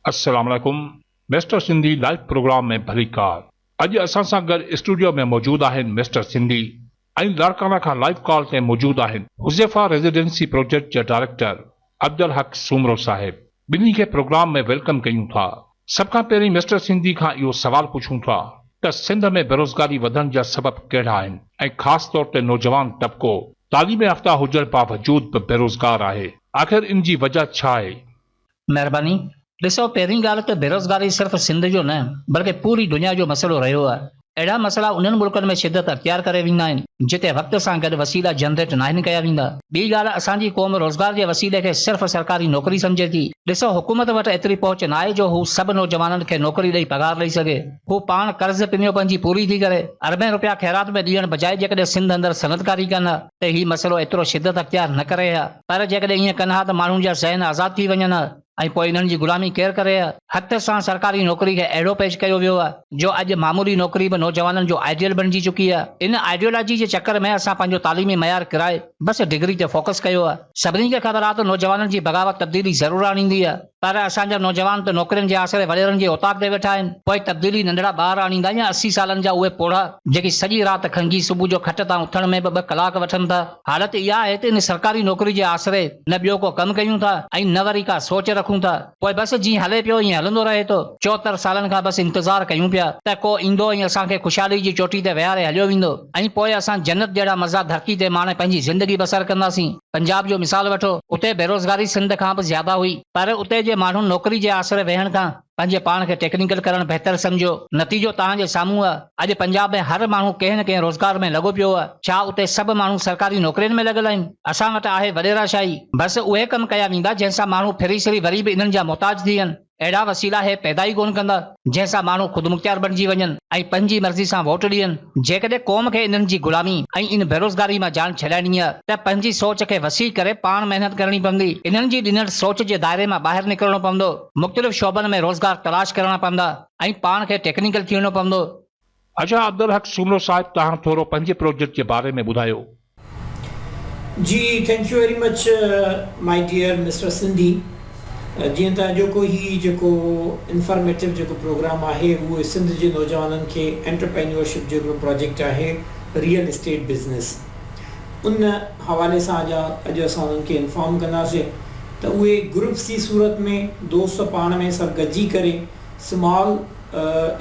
अस्सलाम वालेकुम। Mister Sindhi live programme में भली कार। अॼु असां सां गॾु स्टूडियो में मौजूदु आहिनि मिस्टर सिंधी ऐं लाड़काना खां लाइव कॉल ते मौजूदु आहिनि हुज़ैफा रेजिडेंसी प्रोजेक्ट जा डायरेक्टर अब्दुल हक सूमरो साहिब। ॿिन्ही खे प्रोग्राम में वेलकम कयूं था। सभ खां पहिरीं मिस्टर सिंधी खां इहो सवाल पुछूं था त सिंध में बेरोज़गारी वधण जा सबब कहिड़ा आहिनि ऐं ख़ासि तौर ते नौजवान तबिको तालीम याफ़्ता हुजण बावजूद बि बेरोज़गार आहे। आख़िर इन जी वजह छा आहे? महिरबानी। ॾिसो, पहिरीं ॻाल्हि त बेरोज़गारी सिर्फ़ सिंध जो न बल्कि पूरी दुनिया जो मसइलो रहियो आहे। अहिड़ा मसइला उन्हनि मुल्कनि में शिदत अख़्तियार करे वेंदा आहिनि जिते वक़्त सां गॾु वसीला जनरेट नाहिनि कया वेंदा। ॿी ॻाल्हि, असांजी क़ौम रोज़गार जे वसीले खे सिर्फ़ सरकारी नौकरी सम्झे थी। ॾिसो, हुकूमत वटि एतिरी पहुच न आहे जो हू सभु नौजवाननि खे नौकरी ॾेई पघार ॾेई सघे। हू पाण कर्ज़ पिनियो पंहिंजी पूरी थी करे अरबें रुपया ख़ैरात में ॾियण बजाए जेकॾहिं सिंध अंदरि सनतकारी कनि हा त हीउ मसइलो एतिरो शिदत अख़्तियार न करे हा। पर जेकॾहिं ईअं कनि हा त माण्हुनि जा ज़हन आज़ाद थी वञनि हा ऐं पोइ इन्हनि जी ग़ुलामी केरु करे हा। हथ सां सरकारी नौकरी खे अहिड़ो पेश कयो वियो आहे जो अॼु मामूली नौकरी बि नौजवाननि जो आइडियल बणिजी चुकी आहे। इन आइडियोलॉजी जे चकर में असां पंहिंजो तालीमी मयार किराए बसि डिग्री ते फोकस कयो आहे। सभिनी खे ख़बर आहे त नौजवाननि जी बग़ावत तब्दीली ज़रूरु आणींदी आहे, पर असांजा नौजवान त नौकरियुनि जे आसरे वॾेरनि जे औताक ते वेठा आहिनि। पोइ तब्दीली नंढड़ा ॿार आणींदा या 80 सालनि जा उहे पोड़ा जेकी सॼी राति खंघी सुबुह जो खट तां उथण में 2 कलाक वठनि था। हालत इहा आहे त इन सरकारी नौकरी जे आसरे न ॿियो को कमु कयूं था ऐं न वरी का सोच रखूं था। पोइ बसि जीअं हले पियो ईअं हलंदो रहे थो। 74 सालनि खां बसि इंतज़ार कयूं पिया त को ईंदो ऐं असांखे ख़ुशहाली जी चोटी ते विहारे हलियो वेंदो ऐं पोइ असां जन्नत जहिड़ा मज़ा धरती ते माणे पंहिंजी ज़िंदगी बसर कंदासीं। पंजाब जो मिसाल वठो, उते बेरोज़गारी सिंध खां बि ज़्यादा हुई, पर उते जे माण्हू नौकरी जे आसरे वेहण खां पंहिंजे पाण खे टेक्निकल करणु बहितर सम्झो। नतीजो तव्हांजे साम्हूं आहे। अॼु पंजाब में हर माण्हू कंहिं न कंहिं रोज़गार में लॻो पियो आहे। छा उते सभु माण्हू सरकारी नौकरियुनि में लॻल आहिनि? असां वटि आहे वॾेराशाही। बसि उहे कम कया वेंदा जंहिंसां माण्हू फिरी सिरी वरी बि इन्हनि जा मोहताज थी वञनि। अहिड़ा वसीला हे पैदा ई कोन कंदा जंहिंसां माण्हू ख़ुदि मुख्तियार बणिजी वञनि ऐं पंहिंजी मर्ज़ी सां वोट ॾियनि। जेकॾहिं क़ौम खे इन्हनि जी ग़ुलामी ऐं इन बेरोज़गारी मां जान छॾाइणी आहे त पंहिंजी सोच खे वसी करे पाण महिनत करणी पवंदी। इन्हनि जी ॾिनल सोच जे दायरे मां ॿाहिरि निकिरणो पवंदो, मुख़्तलिफ़ शोबनि में रोज़गार तलाश करणा पवंदा ऐं पाण खे टेक्निकल थियणो पवंदो। अच्छा अब्दुल हक सूमरो साहिब, तव्हां थोरो पंहिंजे प्रोजेक्ट जे बारे में ॿुधायो। जी, thank you very much my dear mister Sindhi. जीअं त जेको ही जेको इंफॉर्मेटिव जेको प्रोग्राम आहे उहो सिंध जे नौजवाननि खे एंटरप्रेन्योरशिप जो प्रोजेक्ट आहे रियल एस्टेट बिज़नेस। उन हवाले सां अॼु असां उन्हनि खे इंफॉर्म कंदासीं त उहे ग्रुप्स जी सूरत में दोस्त पाण में सभु गॾिजी करे स्मॉल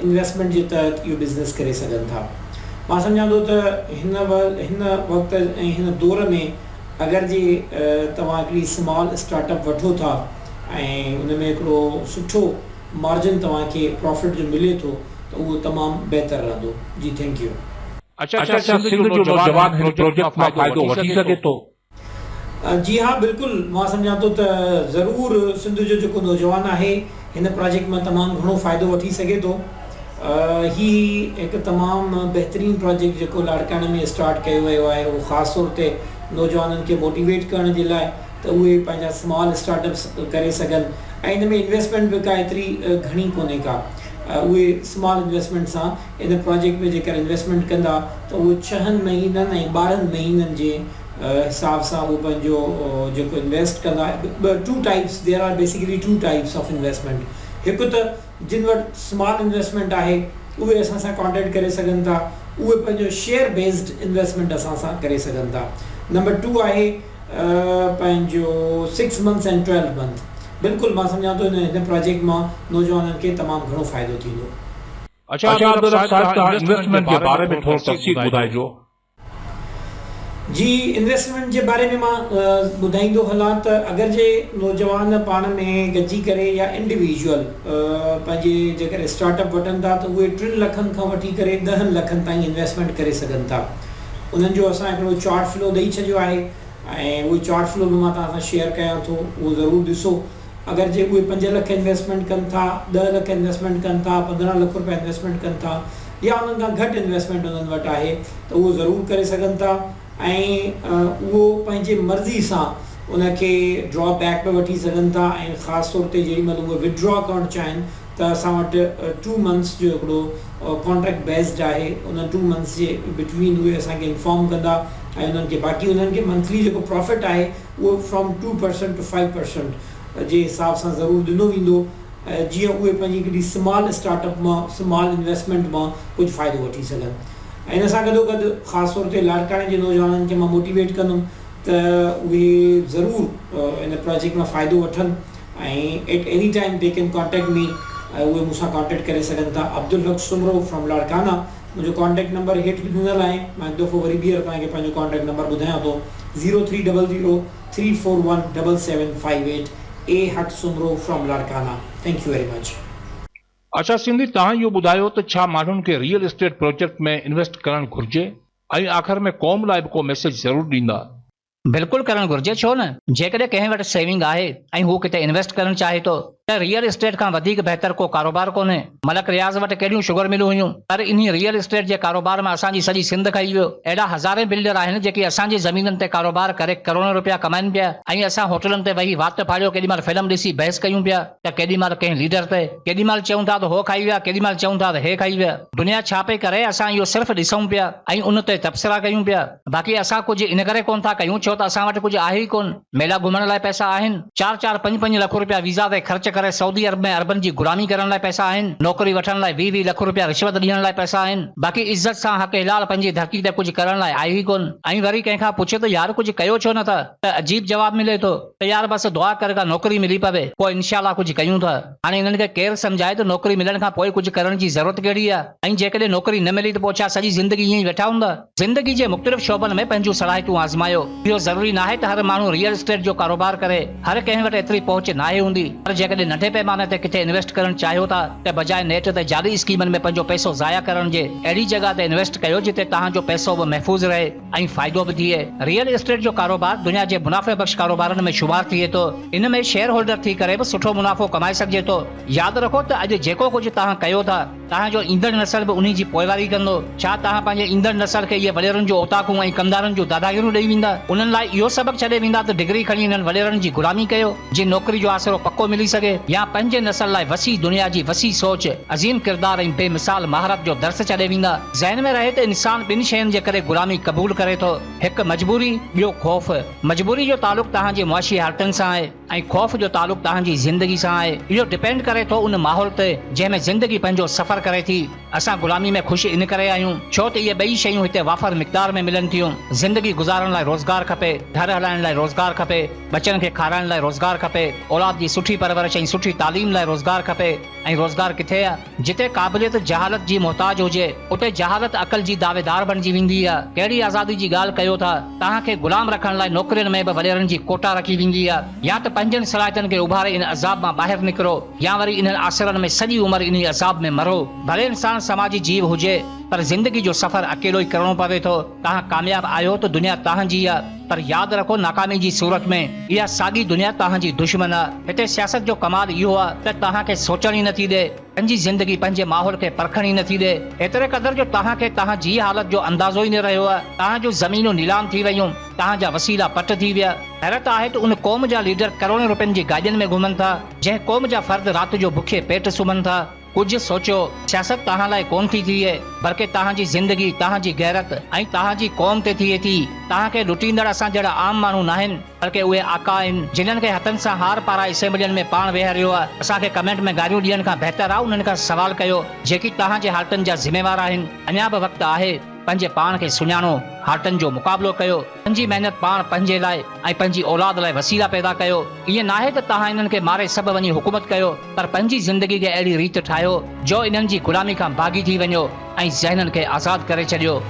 इन्वेस्टमेंट जे तहत इहो बिज़नेस करे सघनि था। मां सम्झां थो त हिन वक़्तु ऐं हिन दौर में अगरि जे तव्हां हिकिड़ी स्मॉल स्टार्टअप वठो था ऐं उन में हिकिड़ो सुठो मार्जिन तव्हांखे प्रॉफिट जो मिले थो त उहो तमामु बहितर रहंदो। जी, थैंक यू। अच्छा सिंध जो नौजवान हिन प्रोजेक्ट मां फ़ाइदो वठी सघे थो? जी हाँ, बिल्कुलु। मां सम्झां थो त ज़रूरु सिंध जो जेको नौजवान आहे हिन प्रोजेक्ट मां तमामु घणो फ़ाइदो वठी सघे थो। ही हिकु तमामु बहितरीनु प्रोजेक्ट जेको लाड़काने में स्टार्ट कयो वियो आहे उहो ख़ासि तौर ते नौजवाननि खे मोटिवेट करण जे लाइ त उहे पंहिंजा स्मॉल स्टार्टअप्स करे सघनि। ऐं हिन में इन्वेस्टमेंट बि का एतिरी घणी कोन्हे का। उहे स्मॉल इन्वेस्टमेंट सां इन प्रोजेक्ट में जेकर इन्वेस्टमेंट कंदा त उहे 6 महीननि ऐं 12 महीननि जे हिसाब सां उहो पंहिंजो जेको इन्वेस्ट कंदा। There are basically 2 types of investment. हिकु त जिन वटि स्मॉल इन्वेस्टमेंट आहे उहे असां सां कॉन्टेक्ट करे सघनि था। उहे पंहिंजो शेयर बेस्ड इन्वेस्टमेंट असां सां करे सघनि था। नंबर 2 आहे पंहिंजो 6 मंथ्स एंड 12 मंथ। बिल्कुलु मां सम्झां थो हिन प्रोजेक्ट मां नौजवाननि खे तमामु घणो फ़ाइदो थींदो। अच्छा अब्दुल हक साहिब, तव्हां इन्वेस्टमेंट जे बारे में थोरो तफ़सील ॿुधाइजो। जी, इन्वेस्टमेंट जे बारे में मां ॿुधाईंदो हलां त अगरि जे नौजवान पाण में गॾिजी करे या इंडिविजुअल पंहिंजे जेकर स्टार्टअप वठनि था त उहे 3 लखनि खां वठी करे 10 लखनि ताईं इन्वेस्टमेंट करे सघनि था। उन्हनि जो असां हिकिड़ो चार्ट फ्लो ॾेई छॾियो आहे ऐं उहो चार्ट फ्लो बि मां तव्हां सां शेयर कयां थो, उहो ज़रूरु ॾिसो। अगरि जे उहे 5 लख इन्वेस्टमेंट कनि था, 10 लख इन्वेस्टमेंट कनि था, 15 लख रुपया इन्वेस्टमेंट कनि था या उन्हनि खां घटि इन्वेस्टमेंट उन्हनि वटि आहे त उहो ज़रूरु करे सघनि था। ऐं उहो पंहिंजे मर्ज़ी सां उनखे ड्रॉ बैक पे वठी सघनि था। ऐं ख़ासि तौर ते जेॾी महिल उहे विड्रॉ करणु चाहिनि त असां वटि 2 मंथ्स जो हिकिड़ो कॉन्ट्रैक्ट बेस्ड आहे। उन 2 मंथ्स जे बिटवीन उहे असांखे इंफॉर्म कंदा ऐं उन्हनि खे बाक़ी उन्हनि खे मंथली जेको प्रॉफिट आहे उहो फ्रॉम 2% to 5% जे हिसाब सां ज़रूरु ॾिनो वेंदो। जीअं उहे पंहिंजी हिकिड़ी स्मॉल स्टार्टअप मां स्मॉल इन्वेस्टमेंट मां कुझु फ़ाइदो वठी सघनि। ऐं हिन सां गॾोगॾु ख़ासि तौर ते लाड़काणे जे नौजवाननि खे मां मोटिवेट कंदुमि त उहे ज़रूरु इन प्रोजेक्ट मां फ़ाइदो वठनि ऐं at any time they can contact me, उहे मूंसां कॉन्टेक्ट करे सघनि था। अब्दुल हक सुमरो फ्रॉम लाड़काना, मुंहिंजो कॉन्टेक्ट नंबर हेठि ॾिनल आहे। मां हिकु दफ़ो वरी ॿीहर तव्हांखे पंहिंजो कॉन्टेक्ट नंबर ॿुधायां थो, 0300341758, A हक Soomro from Larkana. Thank you very much. अच्छा सिंधी, तव्हां इहो ॿुधायो त छा माण्हुनि खे रियल एस्टेट प्रोजेक्ट में इन्वेस्ट करणु घुर्जे ऐं आख़िर में क़ौम लाइ बि को मैसेज ज़रूरु ॾींदा? बिल्कुलु करणु घुर्जे, छो न। जेकॾहिं कंहिं वटि सेविंग आहे ऐं हू किथे इन्वेस्ट करणु चाहे थो त रियल एस्टेट खां वधीक बहितर को कारोबार कोन्हे। मलक रियाज़ वटि केॾियूं शुगर मिलूं हुयूं, पर इन रियल एस्टेट जे कारोबार में असांजी सॼी सिंध खाई वियो। अहिड़ा हज़ारे बिल्डर आहिनि जेके असांजी ज़मीननि ते कारोबार करे करोड़ रुपया कमाइनि पिया, ऐं असां होटलनि ते वेही वात फाड़ियो केॾी महिल फिल्म ॾिसी बहस कयूं पिया त केॾी महिल कंहिं लीडर ते, केॾी महिल चऊं था त हो खाई विया, केॾी महिल चऊं था त हे खाई विया। दुनिया छा पई करे, असां इहो सिर्फ़ु ॾिसूं पिया ऐं उन ते तबसरा कयूं पिया। बाक़ी असां कुझु इन करे कोन था कयूं छो त असां वटि कुझु आहे ई कोन। मेला घुमण लाइ पैसा आहिनि, 4-4, 5-5 लख रुपया वीज़ा ते ख़र्च करे सऊदी अरब में अरबनि जी गुलामी करण लाइ पैसा आहिनि, नौकरी वठण लाइ 20-20 लख रुपया रिश्वत ॾियण लाइ पैसा आहिनि। बाक़ी इज़त सां हक़ हिलाल पंहिंजी धरती ते कुझु करण लाइ आहे ई कोन। ऐं वरी कंहिंखां पुछे त यार कुझु कयो छो नथा, त अजीब जवाब मिले थो त यार बसि दुआ करे का नौकरी मिली पवे, पोइ इंशाअल्लाह कुझु कयूं था। हाणे इन्हनि खे केरु सम्झाए त नौकरी मिलण खां पोइ कुझु करण जी ज़रूरत कहिड़ी आहे, ऐं जेकॾहिं नौकरी न मिली त पोइ छा सॼी ज़िंदगी ईअं ई वेठा हूंदा? ज़िंदगी जे मुख़्तलिफ़ शोबनि में पंहिंजूं सलाहियतूं आज़मायो। इहो ज़रूरी न आहे त हर माण्हू रियल एस्टेट जो कारोबार करे, हर कंहिं वटि एतिरी पहुच नाहे हूंदी। पर जेकॾहिं नंढे पैमाने ते किथे इन्वेस्ट करणु चाहियो था त बजाए नेट ते जाली स्कीमनि में पंहिंजो पैसो ज़ाया करण जे अहिड़ी जॻह ते इन्वेस्ट कयो जिते तव्हांजो पैसो बि महफ़ूज़ रहे ऐं फ़ाइदो बि थिए। रियल एस्टेट जो कारोबार दुनिया जे मुनाफ़े बख़्श कारोबारनि में शुमार थिए थो। इन में शेयर होल्डर थी करे बि सुठो मुनाफ़ो कमाए सघिजे थो। यादि रखो त अॼु जेको कुझु तव्हां कयो था, तव्हांजो ईंदड़ नसल बि उन जी पोइवारी कंदो। छा तव्हां पंहिंजे ईंदड़ नसल खे इहे वॾेरनि जो ओताकूं ऐं कमदारनि जूं दादागिरियूं ॾेई वेंदा? उन्हनि लाइ इहो सबक़ छॾे वेंदा त डिग्री खणी इन्हनि वॾेरनि जी गुलामी कयो जीअं नौकरी जो आसिरो पको मिली सघे, या पंहिंजे नसल लाइ वसी दुनिया जी वसी सोच, अज़ीम किरदार ऐं बेमिसाल महारत जो दर्स छॾे वेंदा। ज़हन में रहे त इंसान ॿिनि शयुनि जे करे गुलामी क़बूल करे थो, हिकु मजबूरी, ॿियो ख़ौफ़। मजबूरी जो तालुक़ तव्हांजे मुआशी हालतुनि सां आहे ऐं ख़ौफ़ जो तालुक़ तव्हांजी ज़िंदगी सां आहे। इहो डिपेंड करे थो उन माहौल ते जंहिंमें ज़िंदगी पंहिंजो सफ़र करे थी। असां गुलामी में ख़ुशि इन करे आहियूं छो त इहे ॿई शयूं हिते वाफ़र मिक़दार में मिलनि थियूं। ज़िंदगी गुज़ारण लाइ रोज़गार खपे, घर हलाइण लाइ रोज़गार खपे, बचनि खे खाराइण लाइ रोज़गार खपे, औलाद जी सुठी परवरिश ऐं सुठी तालीम लाइ रोज़गार खपे। ऐं रोज़गार किथे आहे? जिते क़ाबिलियत जहालत जी मोहताज हुजे, उते जहालत अक़ल जी दावेदार बणिजी वेंदी आहे। कहिड़ी आज़ादी जी ॻाल्हि कयो था? तव्हांखे गुलाम रखण लाइ नौकरियुनि में बि वॾेरनि जी कोटा रखी वेंदी आहे। या त पंहिंजनि सलाहियतुनि खे उभारे इन अज़ाब मां ॿाहिरि निकिरो, या वरी इन्हनि आसिरनि में सॼी उमिरि इन अज़ाब में मरो। भले इंसान समाजी जीव हुजे, पर ज़िंदगी जो सफ़र अकेलो ई करणो पवे थो। तव्हां कामयाब आहियो त दुनिया तव्हांजी आहे, पर यादि रखो नाकामी जी सूरत में इहा साॻी दुनिया तव्हांजी दुश्मन आहे। हिते सियासत जो कमाल इहो आहे त तव्हांखे सोचण ई नथी ॾे, पंहिंजी ज़िंदगी पंहिंजे माहौल खे परखण ई नथी ॾे। एतिरे क़दुरु जो तव्हांखे तव्हांजी हालत जो अंदाज़ो ई न रहियो आहे। तव्हांजो ज़मीनूं नीलाम थी वयूं, तव्हांजा वसीला पट थी विया। हैरत आहे त उन क़ौम जा लीडर करोड़नि रुपयनि जी गाॾियुनि में घुमनि था, जंहिं क़ौम जा फ़र्द राति जो बुखे पेट सुम्हनि था। कुझु सोचियो, सियासत तव्हां लाइ कोन थी थिए, बल्कि तव्हांजी ज़िंदगी, तव्हांजी गैरत ऐं तव्हांजी क़ौम ते थिए थी। तव्हांखे लुटींदड़ असां जहिड़ा आम माण्हू न आहिनि, बल्कि उहे आका आहिनि जिन्हनि खे हथनि सां हार पाराए असेंबलियुनि में पाण वेहारियो आहे। असांखे कमेंट में गारियूं ॾियण खां बहितर आहे उन्हनि खां सवाल कयो जेकी तव्हांजे हालतुनि जा ज़िम्मेवार आहिनि। अञा बि वक़्तु आहे, पंहिंजे पाण खे सुञाणो, हालतुनि जो मुक़ाबिलो कयो, पंहिंजी महिनत पाण पंहिंजे लाइ ऐं पंहिंजी औलाद लाइ वसीला पैदा कयो। ईअं नाहे त तव्हां इन्हनि खे मारे सभु वञी हुकूमत कयो, पर पंहिंजी ज़िंदगी खे अहिड़ी रीति ठाहियो जो इन्हनि जी गुलामी खां भागी थी वञो ऐं ज़हननि खे आज़ादु करे छॾियो।